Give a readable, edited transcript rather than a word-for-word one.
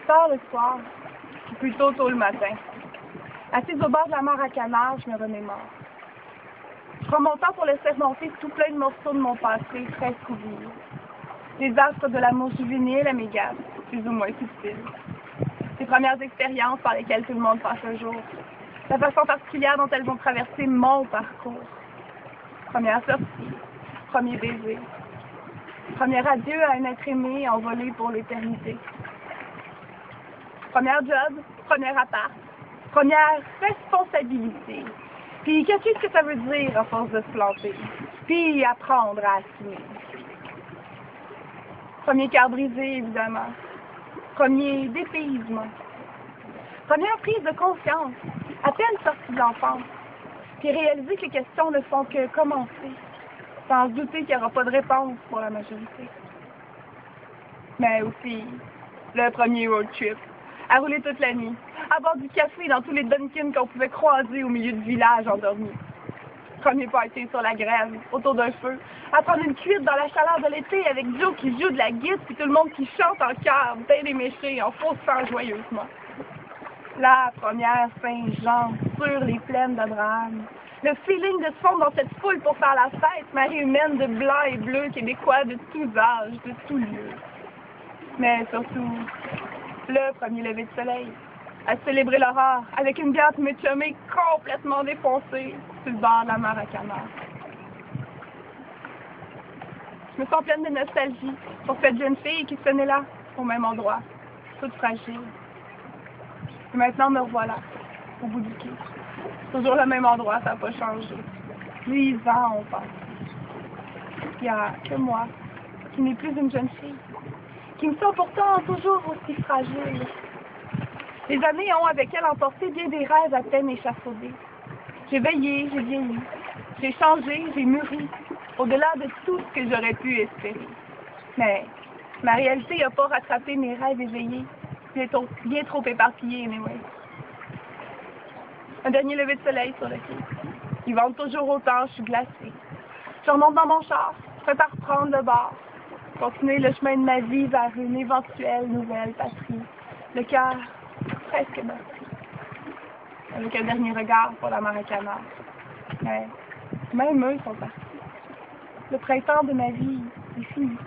Tard le soir, ou plutôt tôt le matin. Assise au bord de la mare à canard, je me remémore. Je prends mon temps pour laisser remonter tout plein de morceaux de mon passé, presque oubliés. Les astres de l'amour juvénile à mes gammes, plus ou moins subtils. Les premières expériences par lesquelles tout le monde passe un jour. La façon particulière dont elles vont traverser mon parcours. Première sortie, premier baiser. Premier adieu à un être aimé envolé pour l'éternité. Première job, premier appart, première responsabilité. Puis qu'est-ce que ça veut dire à force de se planter? Puis apprendre à assumer. Premier cœur brisé, évidemment. Premier dépaysement. Première prise de conscience, à peine sortie de l'enfance. Puis réaliser que les questions ne font que commencer, sans se douter qu'il n'y aura pas de réponse pour la majorité. Mais aussi, le premier road trip, à rouler toute la nuit, à boire du café dans tous les Dunkin' qu'on pouvait croiser au milieu du village endormi. Premier party sur la grève, autour d'un feu, à prendre une cuite dans la chaleur de l'été avec Joe qui joue de la guitare puis tout le monde qui chante en chœur, bien éméché, en faussant joyeusement. La première Saint-Jean sur les plaines d'Abraham. Le feeling de se fondre dans cette foule pour faire la fête, marée humaine de blanc et bleu, québécois de tous âges, de tous lieux. Mais surtout, le premier lever de soleil, à célébrer l'aurore avec une bière méchumée complètement défoncée sur le bord de la mare à canard. Je me sens pleine de nostalgie pour cette jeune fille qui se tenait là, au même endroit, toute fragile. Et maintenant, me revoilà, au bout du quai. Toujours le même endroit, ça n'a pas changé. 10 ans, on pense. Il n'y a que moi, qui n'est plus une jeune fille, qui me sent pourtant toujours aussi fragile. Les années ont avec elles emporté bien des rêves à peine échafaudés. J'ai veillé, j'ai vieilli, j'ai changé, j'ai mûri, au-delà de tout ce que j'aurais pu espérer. Mais ma réalité n'a pas rattrapé mes rêves éveillés, bien trop éparpillés, anyway. Un dernier lever de soleil sur le quai. Ils vendent toujours autant, je suis glacée. Je remonte dans mon char, prête à reprendre le bord, continuer le chemin de ma vie vers une éventuelle nouvelle patrie. Le cœur presque battu. Avec un dernier regard pour la mare à canard. Mais même eux sont partis. Le printemps de ma vie est fini.